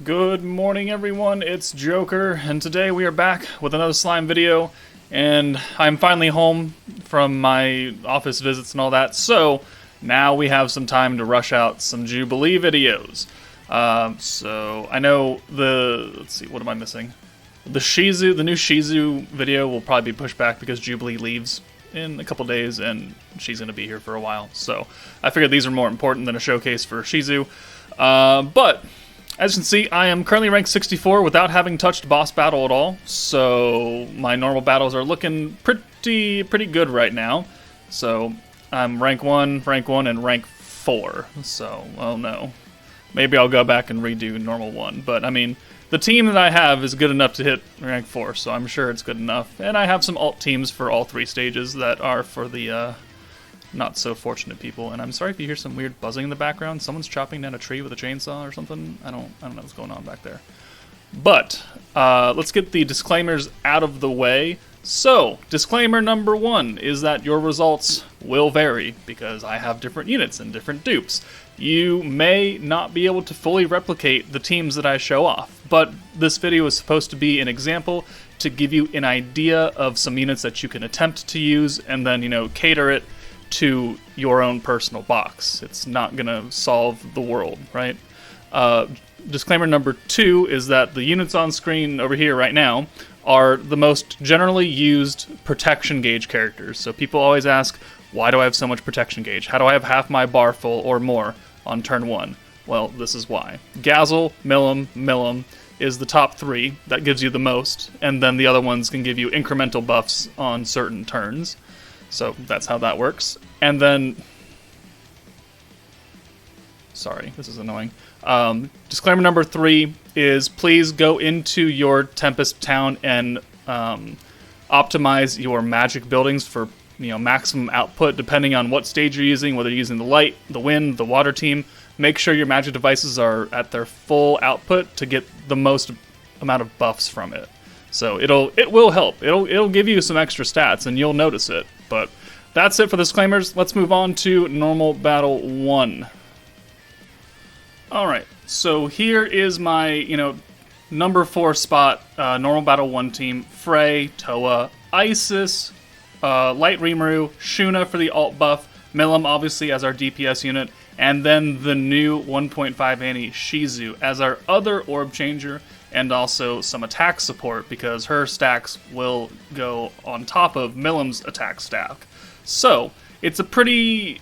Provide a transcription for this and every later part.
Good morning, everyone. It's Joker, and today we are back with another slime video. And I'm finally home from my office visits and all that, so now we have some time to rush out some JUBILEE videos. So I know let's see, what am I missing? The new Shizu video will probably be pushed back because JUBILEE leaves in a couple days, and she's going to be here for a while. So I figured these are more important than a showcase for Shizu. But as you can see, I am currently ranked 64 without having touched boss battle at all, so my normal battles are looking pretty good right now. So I'm rank 1, and rank 4, so, oh no. Maybe I'll go back and redo normal 1, but I mean, the team that I have is good enough to hit rank 4, so I'm sure it's good enough. And I have some alt teams for all 3 stages that are for the, not so fortunate people. And I'm sorry if you hear some weird buzzing in the background. Someone's chopping down a tree with a chainsaw or something. I don't know what's going on back there. But let's get the disclaimers out of the way. So, disclaimer number 1 is that your results will vary because I have different units and different dupes. You may not be able to fully replicate the teams that I show off, but this video is supposed to be an example to give you an idea of some units that you can attempt to use and then, cater it to your own personal box. It's not going to solve the world, right? Disclaimer number 2 is that the units on screen over here right now are the most generally used protection gauge characters. So people always ask, why do I have so much protection gauge? How do I have half my bar full or more on turn 1? Well, this is why. Gazel, Milim is the top 3. That gives you the most, and then the other ones can give you incremental buffs on certain turns. So that's how that works. And then, sorry, this is annoying. Disclaimer number 3 is please go into your Tempest town and optimize your magic buildings for maximum output depending on what stage you're using, whether you're using the light, the wind, the water team. Make sure your magic devices are at their full output to get the most amount of buffs from it. So it will help. It'll give you some extra stats and you'll notice it. But that's it for the disclaimers. Let's move on to normal battle 1. Alright, so here is my, number 4 spot, normal battle 1 team. Frey, Toa, Isis, Light Rimuru, Shuna for the alt buff, Milim obviously as our DPS unit, and then the new 1.5 Annie Shizu as our other orb changer, and also some attack support because her stacks will go on top of Milim's attack stack. So, it's a pretty...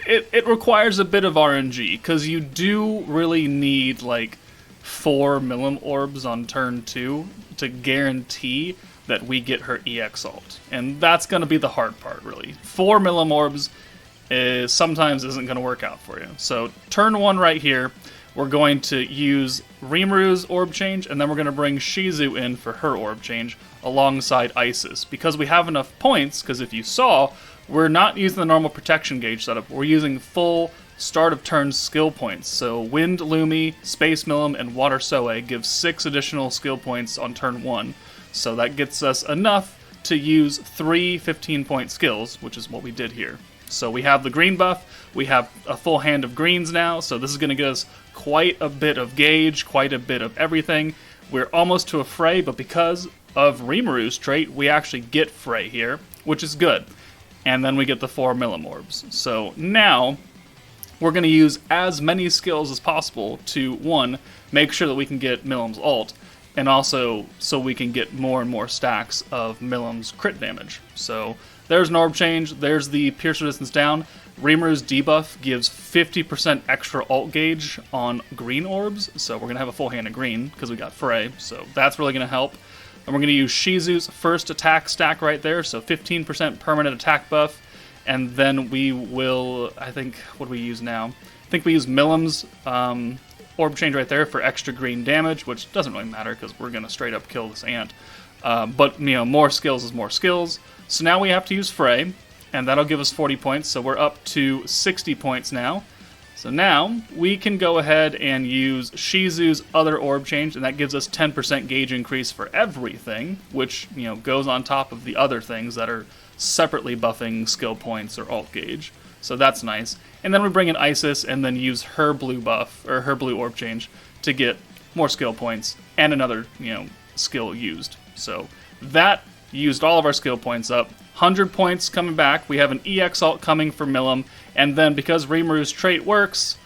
It requires a bit of RNG, because you do really need, 4 Milim orbs on turn 2 to guarantee that we get her EX ult. And that's going to be the hard part, really. 4 Milim orbs sometimes isn't going to work out for you. So, turn 1 right here, we're going to use Rimuru's orb change, and then we're going to bring Shizu in for her orb change alongside Isis. Because we have enough points, because if you saw, we're not using the normal protection gauge setup. We're using full start of turn skill points. So Wind Lumi, Space Milim, and Water Soe give 6 additional skill points on turn 1. So that gets us enough to use 3 15-point skills, which is what we did here. So we have the green buff, we have a full hand of greens now, so this is going to give us quite a bit of gauge, quite a bit of everything. We're almost to a Frey, but because of Rimuru's trait, we actually get Frey here, which is good. And then we get the 4 Milim orbs. So now, we're going to use as many skills as possible to, 1, make sure that we can get Milim's ult, and also so we can get more and more stacks of Milim's crit damage. So there's an orb change, there's the pierce resistance down. Rimuru's debuff gives 50% extra ult gauge on green orbs, so we're going to have a full hand of green because we got Frey, so that's really going to help. And we're going to use Shizu's first attack stack right there, so 15% permanent attack buff, and then we will, I think, what do we use now? I think we use Milim's orb change right there for extra green damage, which doesn't really matter because we're going to straight up kill this ant. But, more skills is more skills. So now we have to use Frey, and that'll give us 40 points, so we're up to 60 points now. So now we can go ahead and use Shizu's other orb change, and that gives us 10% gauge increase for everything, which, goes on top of the other things that are separately buffing skill points or alt gauge. So that's nice. And then we bring in Isis and then use her blue buff, or her blue orb change, to get more skill points, and another, skill used. So that used all of our skill points up. 100 points coming back. We have an EX ult coming for Milim, and then because Rimuru's trait works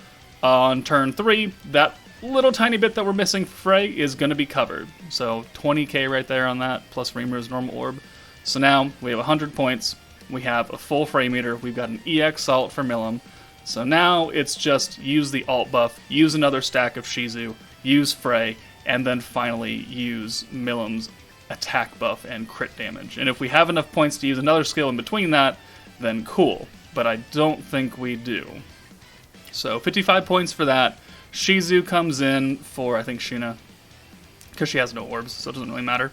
on turn 3, that little tiny bit that we're missing for Frey is going to be covered. So 20k right there on that, plus Rimuru's normal orb. So now we have 100 points. We have a full Frey meter. We've got an EX ult for Milim. So now it's just use the alt buff, use another stack of Shizu, use Frey, and then finally use Milim's attack buff and crit damage. And if we have enough points to use another skill in between that, then cool. But I don't think we do. So 55 points for that. Shizu comes in for, I think, Shuna, because she has no orbs, so it doesn't really matter.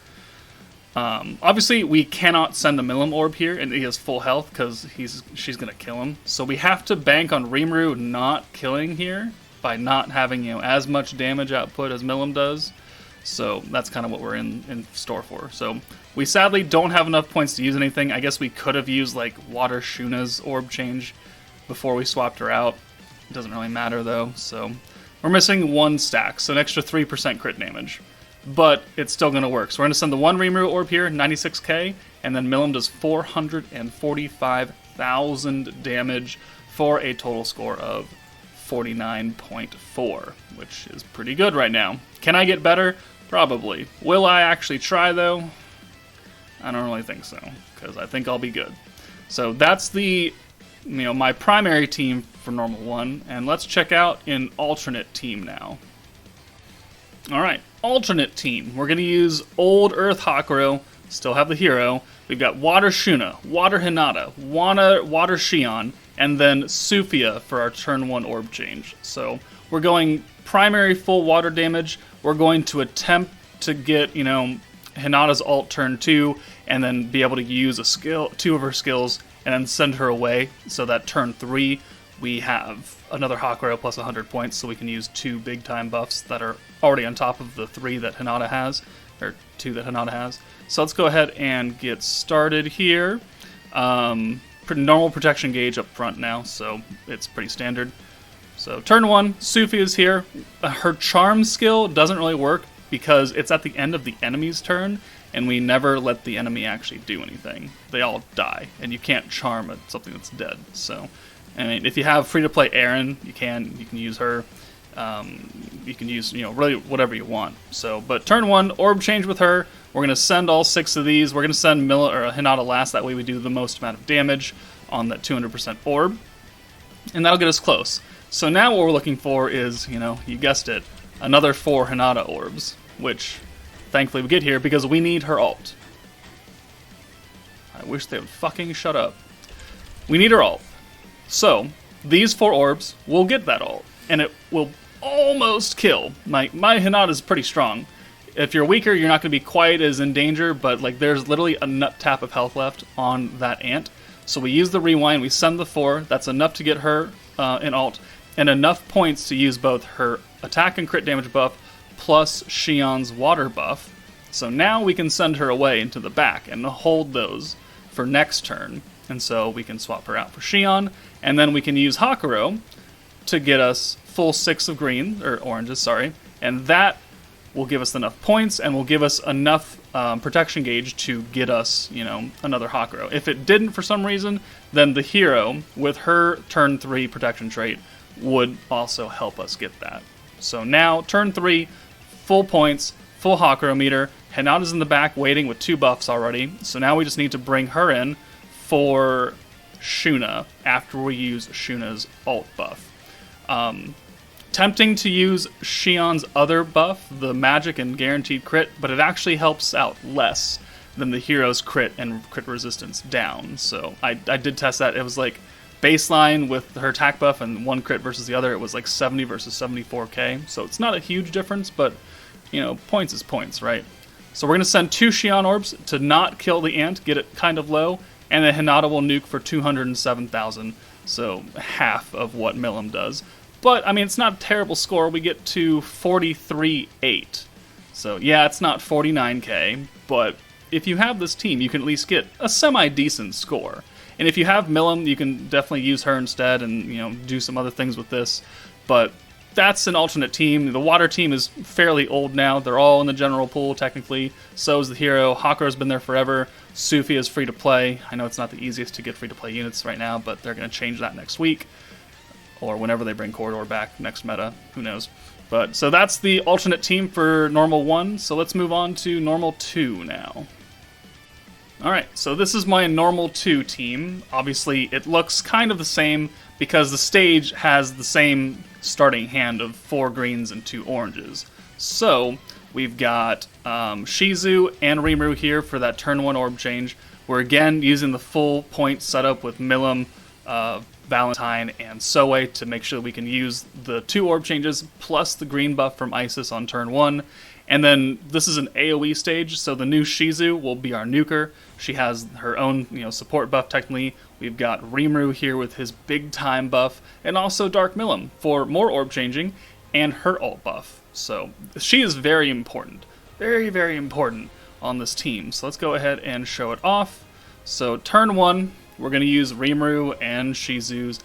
Obviously, we cannot send a Milim orb here, and he has full health, because she's going to kill him. So we have to bank on Rimuru not killing here, by not having as much damage output as Milim does. So that's kind of what we're in store for. So we sadly don't have enough points to use anything. I guess we could have used like Water Shuna's orb change before we swapped her out. It doesn't really matter though. So we're missing 1 stack, so an extra 3% crit damage. But it's still going to work. So we're going to send the 1 Rimuru orb here, 96k, and then Milim does 445,000 damage for a total score of 49.4, which is pretty good right now. Can I get better? Probably. Will I actually try, though? I don't really think so, because I think I'll be good. So that's the, my primary team for Normal 1, and let's check out an alternate team now. Alright, alternate team. We're going to use Old Earth Hakuro, still have the hero. We've got Water Shuna, Water Hinata, Water Shion, and then Sufia for our turn 1 orb change. So we're going primary full water damage. We're going to attempt to get, Hinata's ult turn 2, and then be able to use a skill, 2 of her skills, and then send her away, so that turn 3 we have another Hakuro plus 100 points, so we can use 2 big time buffs that are already on top of the 3 that Hinata has, or 2 that Hinata has. So let's go ahead and get started here. Normal protection gauge up front now, so it's pretty standard. So turn 1, Sufi is here. Her charm skill doesn't really work because it's at the end of the enemy's turn, and we never let the enemy actually do anything. They all die, and you can't charm at something that's dead. So, I mean, if you have free-to-play Aaron, you can use her. You can use, really whatever you want. So, but turn 1, orb change with her. We're going to send all 6 of these. We're going to send Hinata last. That way we do the most amount of damage on that 200% orb. And that'll get us close. So now what we're looking for is, you guessed it, another 4 Hinata orbs. Which, thankfully, we get here because we need her ult. I wish they would fucking shut up. We need her ult. So, these 4 orbs will get that ult. And it will almost kill. My Hinata is pretty strong. If you're weaker, you're not going to be quite as in danger, but there's literally a nut tap of health left on that ant. So we use the rewind, we send the 4, that's enough to get her an ult, and enough points to use both her attack and crit damage buff, plus Shion's water buff. So now we can send her away into the back and hold those for next turn. And so we can swap her out for Shion, and then we can use Hakuro to get us full 6 of green, or oranges, sorry, and that will give us enough points and will give us enough protection gauge to get us, another Hakuro. If it didn't for some reason, then the hero with her turn 3 protection trait would also help us get that. So now, turn 3, full points, full Hakuro meter. Hinata's in the back waiting with 2 buffs already, so now we just need to bring her in for Shuna after we use Shuna's ult buff. Tempting to use Shion's other buff, the magic and guaranteed crit, but it actually helps out less than the hero's crit and crit resistance down. So I did test that. It was baseline with her attack buff and 1 crit versus the other. It was 70 versus 74k. So it's not a huge difference, but points is points, right? So we're going to send 2 Shion orbs to not kill the ant, get it kind of low, and then Hinata will nuke for 207,000, so half of what Milim does. But, I mean, it's not a terrible score. We get to 43.8. So, yeah, it's not 49k, but if you have this team, you can at least get a semi-decent score. And if you have Milim, you can definitely use her instead and, do some other things with this. But that's an alternate team. The water team is fairly old now. They're all in the general pool, technically. So is the hero. Hakuro's been there forever. Sufi is free to play. I know it's not the easiest to get free to play units right now, but they're going to change that next week. Or whenever they bring Corridor back next meta. Who knows? But so that's the alternate team for Normal 1. So let's move on to Normal 2 now. Alright, so this is my Normal 2 team. Obviously, it looks kind of the same because the stage has the same starting hand of 4 greens and 2 oranges. So we've got Shizu and Rimuru here for that turn 1 orb change. We're again using the full point setup with Milim, Valentine, and Soe to make sure that we can use the 2 orb changes plus the green buff from Isis on turn 1. And then this is an AoE stage, so the new Shizu will be our nuker. She has her own, support buff technically. We've got Rimuru here with his big time buff, and also Dark Milim for more orb changing and her ult buff. So she is very important, very, very important on this team. So let's go ahead and show it off. So turn 1, we're going to use Rimuru and Shizu's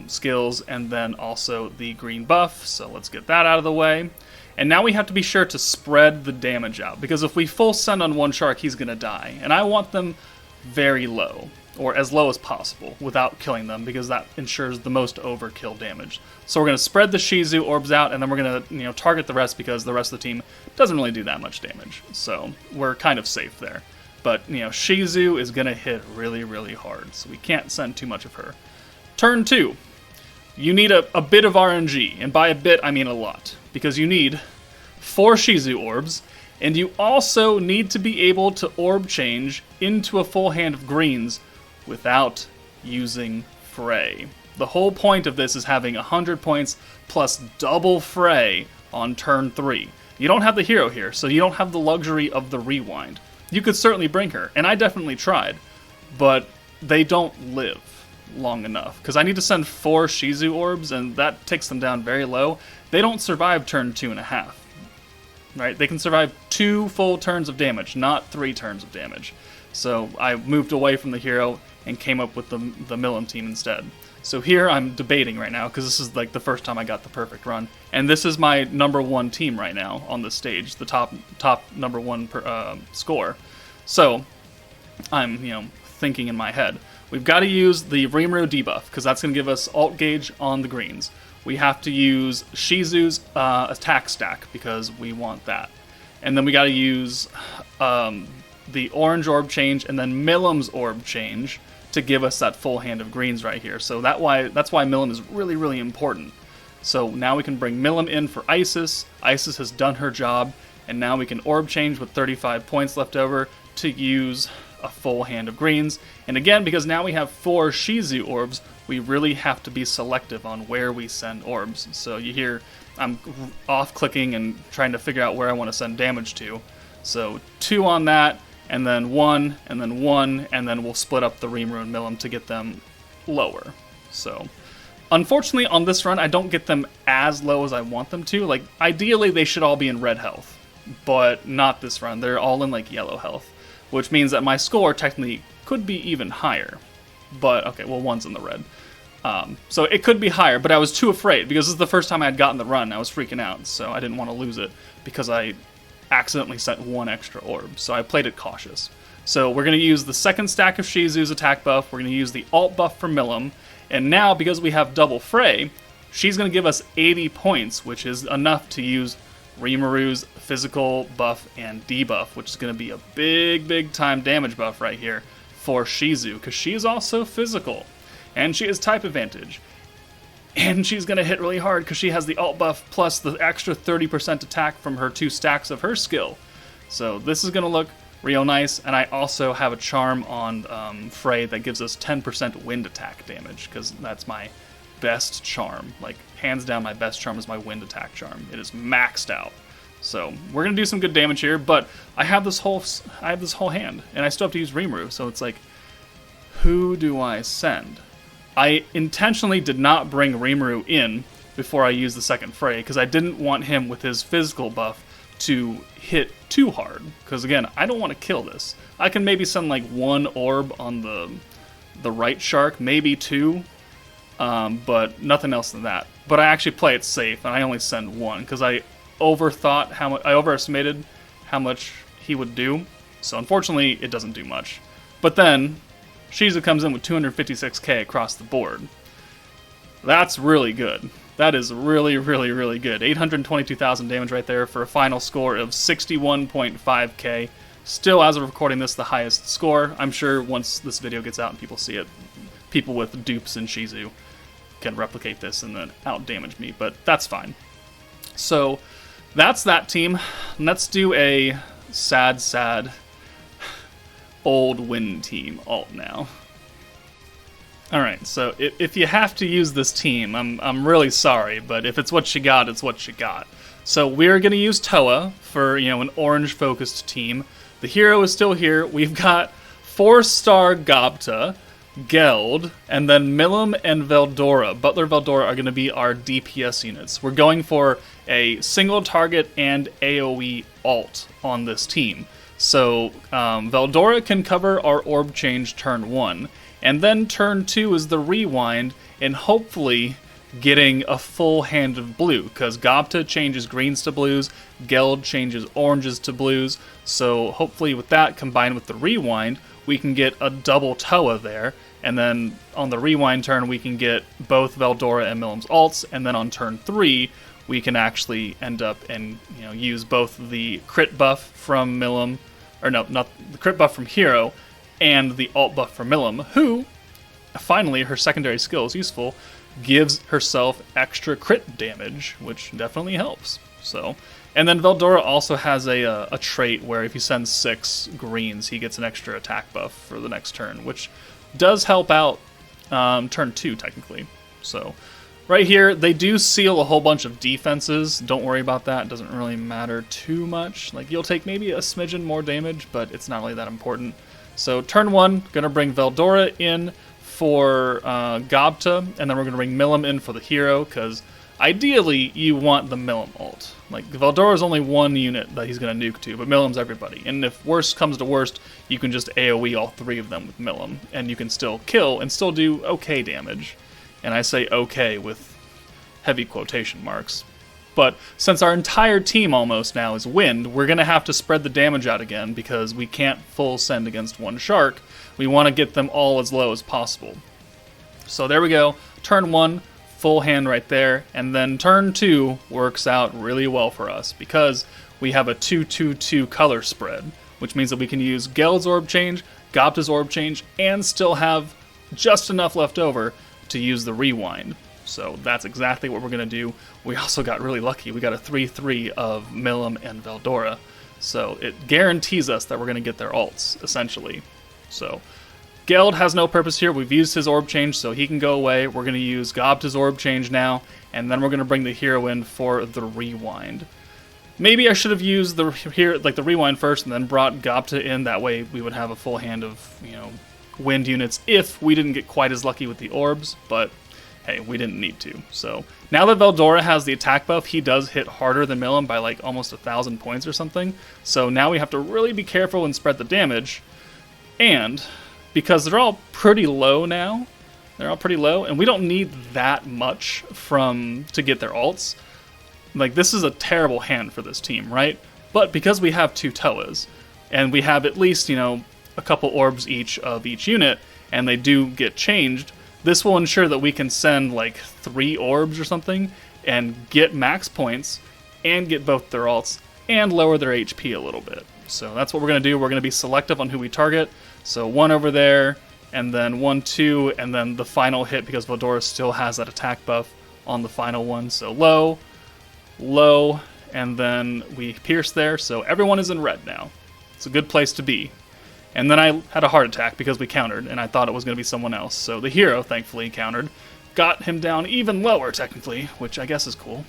skills, and then also the green buff. So let's get that out of the way. And now we have to be sure to spread the damage out, because if we full send on one shark, he's going to die. And I want them very low, or as low as possible, without killing them, because that ensures the most overkill damage. So we're going to spread the Shizu orbs out, and then we're going to target the rest, because the rest of the team doesn't really do that much damage. So we're kind of safe there. But Shizu is going to hit really, really hard, so we can't send too much of her. Turn 2. You need a bit of RNG, and by a bit I mean a lot, because you need 4 Shizu orbs, and you also need to be able to orb change into a full hand of greens without using Frey. The whole point of this is having 100 points plus double Frey on turn 3. You don't have the hero here, so you don't have the luxury of the rewind. You could certainly bring her, and I definitely tried, but they don't live long enough, because I need to send 4 Shizu orbs, and that takes them down very low. They don't survive turn 2.5, right? They can survive 2 full turns of damage, not 3 turns of damage. So I moved away from the hero and came up with the Milim team instead. So here I'm debating right now, because this is like the first time I got the perfect run, and this is my number 1 team right now on this stage, the top number 1 score. So I'm thinking in my head, we've got to use the Rimuru debuff, because that's going to give us alt gauge on the greens. We have to use Shizu's attack stack, because we want that. And then we got to use the orange orb change, and then Milim's orb change to give us that full hand of greens right here. So that's why Milim is really, really important. So now we can bring Milim in for Isis. Isis has done her job, and now we can orb change with 35 points left over to use a full hand of greens. And again, because now we have 4 Shizu orbs, we really have to be selective on where we send orbs. So you hear I'm off-clicking and trying to figure out where I want to send damage to. So 2 on that, and then 1, and then 1, and then we'll split up the Rimuru and Milim to get them lower. So unfortunately on this run I don't get them as low as I want them to. Like ideally they should all be in red health, but not this run. They're all in like yellow health, which means that my score technically could be even higher. But okay, well, 1's in the red. So it could be higher, but I was too afraid, because this is the first time I had gotten the run. I was freaking out, so I didn't want to lose it, because I accidentally sent 1 extra orb, so I played it cautious. So we're going to use the second stack of Shizu's attack buff, we're going to use the alt buff for Milim, and now, because we have double Frey, she's going to give us 80 points, which is enough to use Rimuru's physical buff and debuff, which is going to be a big, big time damage buff right here for Shizu, because she is also physical, and she has type advantage. And she's going to hit really hard because she has the alt buff plus the extra 30% attack from her 2 stacks of her skill. So this is going to look real nice, and I also have a charm on Frey that gives us 10% wind attack damage, because that's my best charm. Like, hands down, my best charm is my wind attack charm. It is maxed out. So we're going to do some good damage here, but I have this whole hand, and I still have to use Rimuru, so it's like, who do I send? I intentionally did not bring Rimuru in before I used the second Frey, because I didn't want him with his physical buff to hit too hard, because again, I don't want to kill this. I can maybe send like 1 orb on the right shark, maybe 2, but nothing else than that. But I actually play it safe, and I only send one, because I overestimated how much he would do, so unfortunately it doesn't do much. But then, Shizu comes in with 256k across the board. That's really good. That is really, really, really good. 822,000 damage right there for a final score of 61.5k. Still, as of recording this, the highest score. I'm sure once this video gets out and people see it, people with dupes and Shizu can replicate this and then out-damage me, but that's fine. So, that's that team. Let's do a sad old win team alt now. Alright, so if you have to use this team, I'm really sorry, but if it's what you got, it's what you got. So we're going to use Toa for, an orange-focused team. The hero is still here. We've got 4-star Gobta, Geld, and then Milim and Veldora. Butler Veldora are going to be our DPS units. We're going for a single target and AoE alt on this team. So Veldora can cover our orb change turn 1. And then turn 2 is the rewind, and hopefully getting a full hand of blue, because Gobta changes greens to blues, Geld changes oranges to blues, so hopefully with that combined with the rewind, we can get a double Toa there, and then on the rewind turn we can get both Veldora and Milim's alts, and then on turn 3 we can actually end up and use both the crit buff from Milim, or no, not the crit buff from Hero, and the alt buff for Milim, who, finally, her secondary skill is useful, gives herself extra crit damage, which definitely helps. So, and then Veldora also has a trait where if he sends 6 greens, he gets an extra attack buff for the next turn, which does help out turn 2, technically. So, right here, they do seal a whole bunch of defenses. Don't worry about that. It doesn't really matter too much. Like, you'll take maybe a smidgen more damage, but it's not really that important. So turn 1, going to bring Veldora in for Gobta, and then we're going to bring Milim in for the hero, because ideally you want the Milim ult. Like, Veldora is only one unit that he's going to nuke to, but Milim's everybody. And if worst comes to worst, you can just AoE all 3 of them with Milim, and you can still kill and still do okay damage. And I say okay with heavy quotation marks. But since our entire team almost now is wind, we're going to have to spread the damage out again because we can't full send against one shark. We want to get them all as low as possible. So there we go. Turn 1, full hand right there. And then turn 2 works out really well for us because we have a 2-2-2 color spread, which means that we can use Geld's orb change, Gobta's orb change, and still have just enough left over to use the rewind. So that's exactly what we're going to do. We also got really lucky. We got a 3-3 of Milim and Veldora. So it guarantees us that we're going to get their alts, essentially. So Geld has no purpose here. We've used his orb change, so he can go away. We're going to use Gobta's orb change now, and then we're going to bring the hero in for the rewind. Maybe I should have used the rewind first and then brought Gobta in. That way we would have a full hand of, wind units if we didn't get quite as lucky with the orbs, but hey, we didn't need to. So now that Veldora has the attack buff, he does hit harder than Milim by like almost 1,000 points or something. So now we have to really be careful and spread the damage. And because they're all pretty low now, and we don't need that much to get their alts. Like, this is a terrible hand for this team, right? But because we have 2 Toas, and we have at least, a couple orbs each of each unit, and they do get changed, this will ensure that we can send like 3 orbs or something and get max points and get both their alts and lower their HP a little bit. So that's what we're going to do. We're going to be selective on who we target. So 1 over there, and then 1, 2, and then the final hit because Veldora still has that attack buff on the final one. So low, low, and then we pierce there. So everyone is in red now. It's a good place to be. And then I had a heart attack because we countered, and I thought it was going to be someone else. So the hero, thankfully, countered. Got him down even lower, technically, which I guess is cool.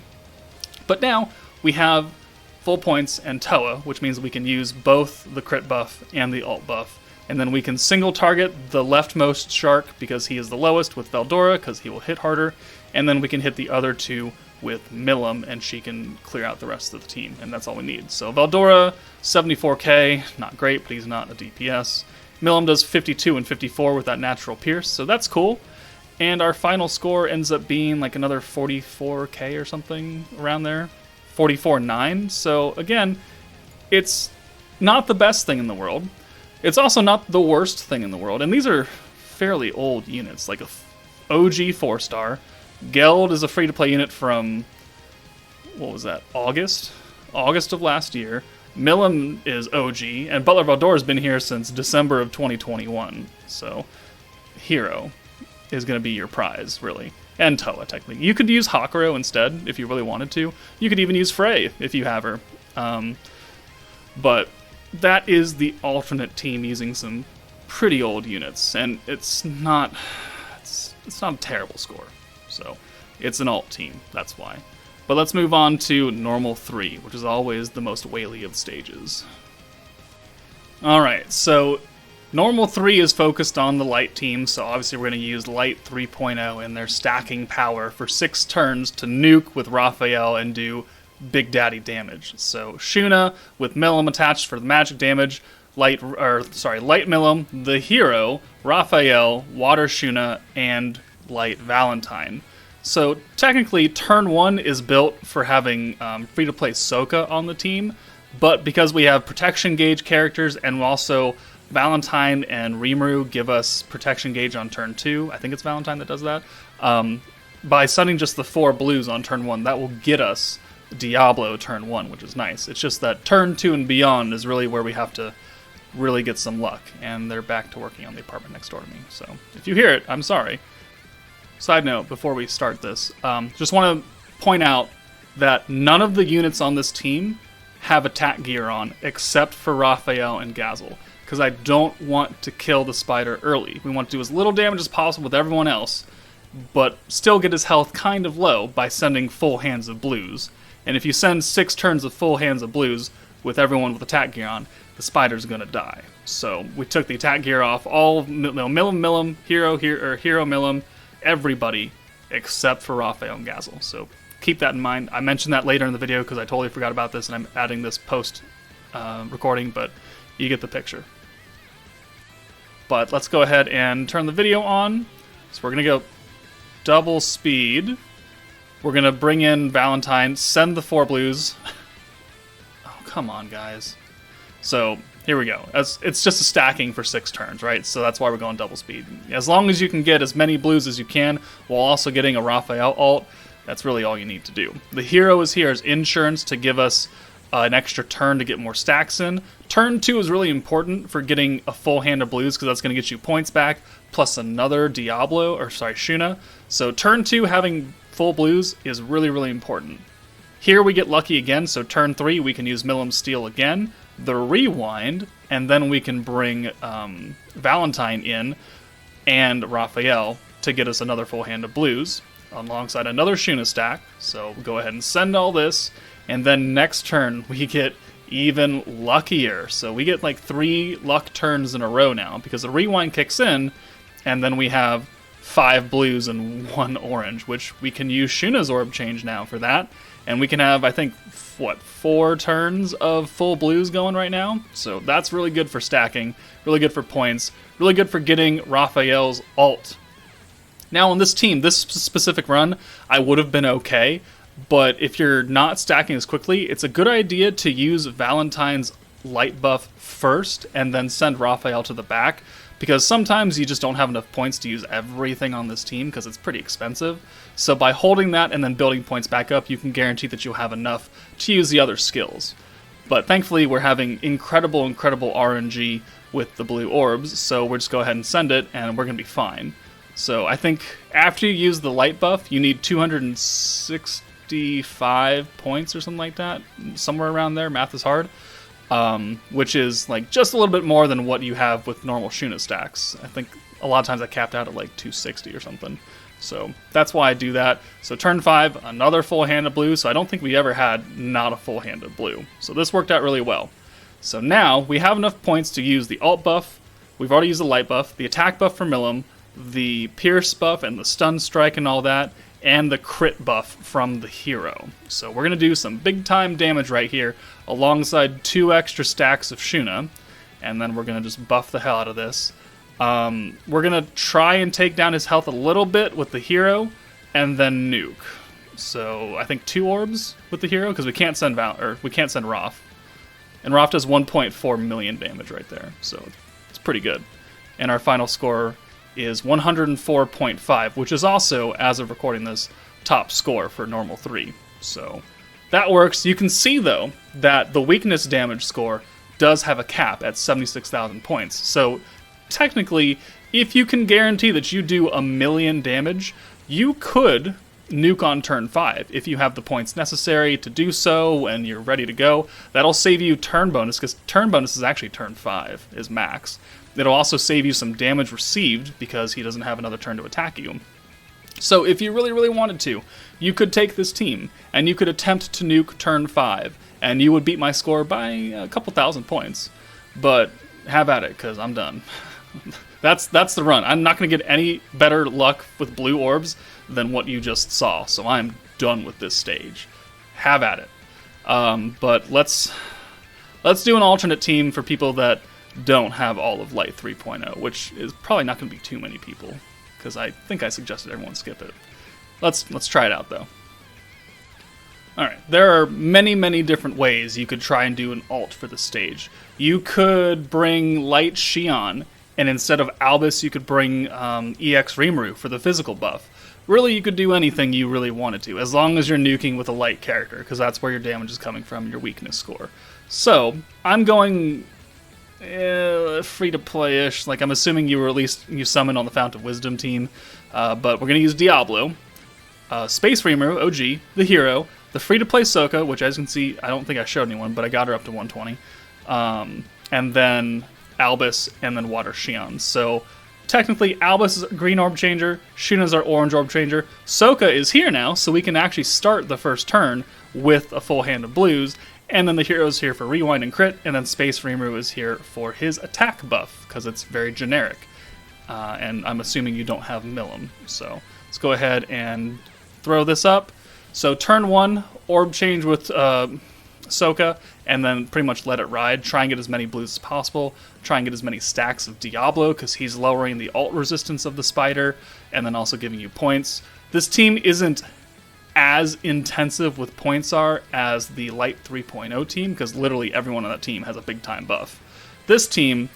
But now we have full points and Toa, which means we can use both the crit buff and the alt buff. And then we can single target the leftmost shark because he is the lowest with Veldora because he will hit harder. And then we can hit the other 2 with Milim, and she can clear out the rest of the team, and that's all we need. So Veldora, 74k, not great, but he's not a DPS. Milim does 52 and 54 with that natural pierce, so that's cool. And our final score ends up being like another 44k or something around there. 44.9. So again, it's not the best thing in the world. It's also not the worst thing in the world. And these are fairly old units, like a OG 4-star. Geld is a free-to-play unit from, what was that, August of last year. Milim is OG, and Butler Veldora has been here since December of 2021. So, Hero is going to be your prize, really. And Toa, technically. You could use Hakuro instead, if you really wanted to. You could even use Frey, if you have her. But that is the alternate team using some pretty old units, and it's not a terrible score. So, it's an alt team, that's why. But let's move on to Normal 3, which is always the most whaley of stages. Alright, so Normal 3 is focused on the Light team, so obviously we're going to use Light 3.0 and their stacking power for 6 turns to nuke with Raphael and do Big Daddy damage. So Shuna with Milim attached for the magic damage, Light Milim, the hero, Raphael, Water Shuna, and Light Valentine. So technically, turn 1 is built for having free-to-play Sokka on the team, but because we have protection gauge characters and also Valentine and Rimuru give us protection gauge on turn 2, I think it's Valentine that does that, by sending just the 4 blues on turn 1, that will get us Diablo turn 1, which is nice. It's just that turn 2 and beyond is really where we have to really get some luck, and they're back to working on the apartment next door to me. So if you hear it, I'm sorry. Side note, before we start this, just want to point out that none of the units on this team have attack gear on, except for Raphael and Gazel, because I don't want to kill the spider early. We want to do as little damage as possible with everyone else, but still get his health kind of low by sending full hands of blues. And if you send 6 turns of full hands of blues with everyone with attack gear on, the spider's going to die. So we took the attack gear off, all Milim, Hero Milim, everybody except for Raphael and Gazel. So keep that in mind. I mentioned that later in the video because I totally forgot about this, and I'm adding this post recording, but you get the picture. But let's go ahead and turn the video on. So we're going to go double speed. We're going to bring in Valentine, send the 4 blues. Oh, come on, guys. So here we go. It's just a stacking for 6 turns, right? So that's why we're going double speed. As long as you can get as many blues as you can while also getting a Raphael ult, that's really all you need to do. The hero is here as insurance to give us an extra turn to get more stacks in. Turn 2 is really important for getting a full hand of blues because that's going to get you points back, plus another Shuna. So turn 2 having full blues is really, really important. Here we get lucky again, so turn 3 we can use Milim Steel again, the rewind, and then we can bring Valentine in and Raphael to get us another full hand of blues alongside another Shuna stack. So we'll go ahead and send all this, and then next turn we get even luckier. So we get like 3 luck turns in a row now because the rewind kicks in, and then we have 5 blues and 1 orange, which we can use Shuna's Orb Change now for that. And we can have, I think, 4 turns of full blues going right now. So that's really good for stacking, really good for points, really good for getting Raphael's ult. Now on this team, this specific run, I would have been okay. But if you're not stacking as quickly, it's a good idea to use Valentine's light buff first and then send Raphael to the back. Because sometimes you just don't have enough points to use everything on this team because it's pretty expensive. So by holding that and then building points back up, you can guarantee that you'll have enough to use the other skills. But thankfully, we're having incredible RNG with the blue orbs, so we'll just go ahead and send it, and we're going to be fine. So I think after you use the light buff, you need 265 points or something like that. Somewhere around there, math is hard. Which is like just a little bit more than what you have with normal Shuna stacks. I think a lot of times I capped out at like 260 or something. So that's why I do that. So turn 5, another full hand of blue. So I don't think we ever had not a full hand of blue. So this worked out really well. So now we have enough points to use the alt buff. We've already used the light buff, the attack buff for Milim, the pierce buff and the stun strike and all that, and the crit buff from the hero. So we're going to do some big time damage right here alongside 2 extra stacks of Shuna, and then we're going to just buff the hell out of this. We're going to try and take down his health a little bit with the hero, and then nuke. So I think 2 orbs with the hero, because we can't send Raph. And Raph does 1.4 million damage right there, so it's pretty good. And our final score is 104.5, which is also, as of recording this, top score for normal 3. So that works. You can see, though, that the weakness damage score does have a cap at 76,000 points. So technically, if you can guarantee that you do 1 million damage, you could nuke on turn 5 if you have the points necessary to do so and you're ready to go. That'll save you turn bonus, because turn bonus is actually turn 5 is max. It'll also save you some damage received because he doesn't have another turn to attack you. So if you really, really wanted to, you could take this team and you could attempt to nuke turn 5 and you would beat my score by a couple thousand points. But have at it, because I'm done. That's the run. I'm not going to get any better luck with blue orbs than what you just saw, so I'm done with this stage. Have at it. But let's do an alternate team for people that don't have all of Light 3.0, which is probably not going to be too many people, because I think I suggested everyone skip it. Let's try it out, though. Alright, there are many, many different ways you could try and do an alt for the stage. You could bring Light Xion, and instead of Albus, you could bring EX Rimuru for the physical buff. Really, you could do anything you really wanted to, as long as you're nuking with a light character, because that's where your damage is coming from, your weakness score. So, I'm going free-to-play-ish. Like, I'm assuming you summoned on the Fount of Wisdom team, but we're going to use Diablo, Space Rimuru, OG, the hero, the free-to-play Sokka, which as you can see, I don't think I showed anyone, but I got her up to 120, and then Albus, and then Water Xion. So, technically, Albus is a green orb changer, Shuna's our orange orb changer, Sokka is here now, so we can actually start the first turn with a full hand of blues, and then the hero's here for rewind and crit, and then Space Rimuru is here for his attack buff, because it's very generic. And I'm assuming you don't have Milim, so let's go ahead and throw this up. So turn 1, orb change with Sokka, and then pretty much let it ride. Try and get as many blues as possible. Try and get as many stacks of Diablo, because he's lowering the ult resistance of the spider, and then also giving you points. This team isn't as intensive with points are as the Light 3.0 team, because literally everyone on that team has a big time buff. This team,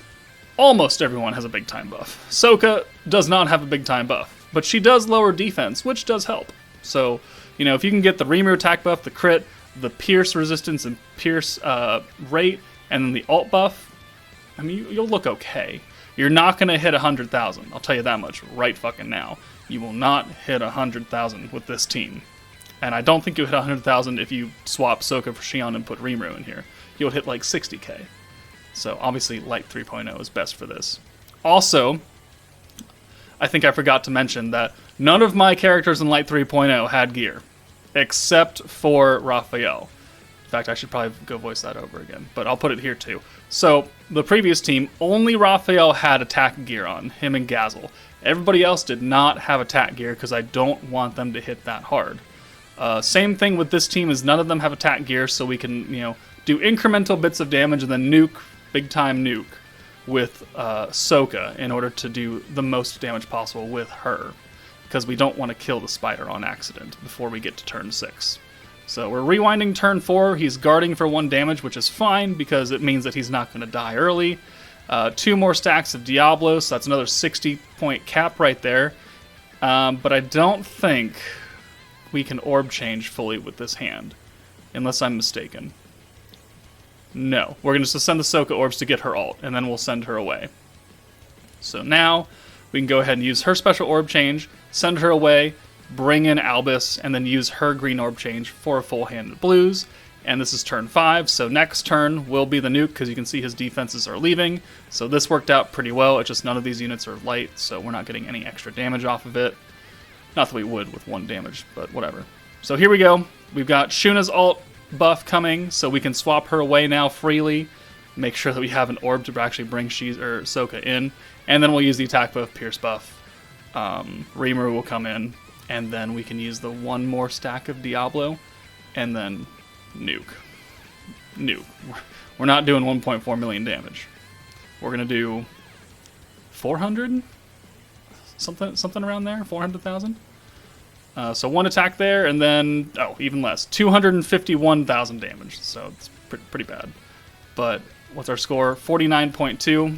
almost everyone has a big time buff. Sokka does not have a big time buff, but she does lower defense, which does help. So, you know, if you can get the Rimuru attack buff, the crit, the pierce resistance and pierce rate, and then the ult buff, I mean, you'll look okay. You're not going to hit 100,000, I'll tell you that much right fucking now. You will not hit 100,000 with this team. And I don't think you'll hit 100,000 if you swap Sokka for Xion and put Rimuru in here. You'll hit like 60k. So obviously Light 3.0 is best for this. Also, I think I forgot to mention that none of my characters in Light 3.0 had gear, except for Raphael. In fact, I should probably go voice that over again, but I'll put it here too. So, the previous team, only Raphael had attack gear on, him and Gazel. Everybody else did not have attack gear because I don't want them to hit that hard. Same thing with this team, is none of them have attack gear, so we can, you know, do incremental bits of damage and then nuke, big time nuke, with Sokka in order to do the most damage possible with her, because we don't want to kill the spider on accident before we get to turn 6. So we're rewinding turn 4, he's guarding for 1 damage, which is fine, because it means that he's not going to die early. 2 more stacks of Diablo, so that's another 60 point cap right there. But I don't think we can orb change fully with this hand, unless I'm mistaken. No, we're going to send the Sokka orbs to get her ult, and then we'll send her away. So now, we can go ahead and use her special orb change, send her away, bring in Albus, and then use her green orb change for a full hand of blues. And this is turn 5, so next turn will be the nuke, because you can see his defenses are leaving. So this worked out pretty well, it's just none of these units are light, so we're not getting any extra damage off of it. Not that we would with 1 damage, but whatever. So here we go. We've got Shuna's ult buff coming, so we can swap her away now freely. Make sure that we have an orb to actually bring Sokka in. And then we'll use the attack buff, pierce buff. Rimuru will come in, and then we can use the 1 more stack of Diablo, and then nuke. Nuke. We're not doing 1.4 million damage. We're going to do 400? Something around there, 400,000. So 1 attack there, and then even less, 251,000 damage. So it's pretty bad. But what's our score? 49.2.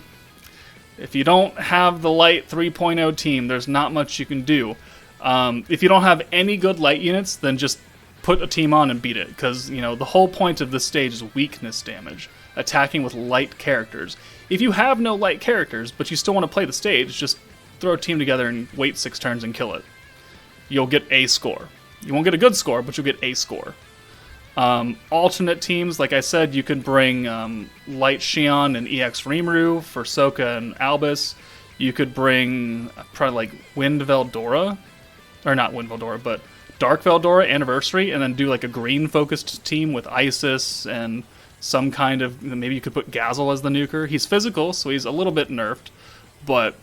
If you don't have the light 3.0 team, there's not much you can do. If you don't have any good light units, then just put a team on and beat it, because the whole point of this stage is weakness damage, attacking with light characters. If you have no light characters, but you still want to play the stage, just throw a team together and wait 6 turns and kill it. You'll get a score. You won't get a good score, but you'll get a score. Alternate teams, like I said, you could bring Light Xion and EX Rimuru for Sokka and Albus. You could bring probably like Wind Veldora, or not Wind Veldora, but Dark Veldora Anniversary, and then do like a green-focused team with Isis and some kind of... Maybe you could put Gazel as the nuker. He's physical, so he's a little bit nerfed, but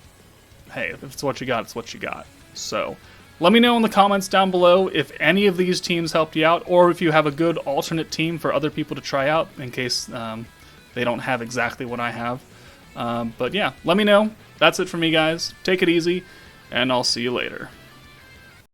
hey, if it's what you got, it's what you got. So let me know in the comments down below if any of these teams helped you out, or if you have a good alternate team for other people to try out in case they don't have exactly what I have. But yeah, let me know. That's it for me, guys. Take it easy, and I'll see you later.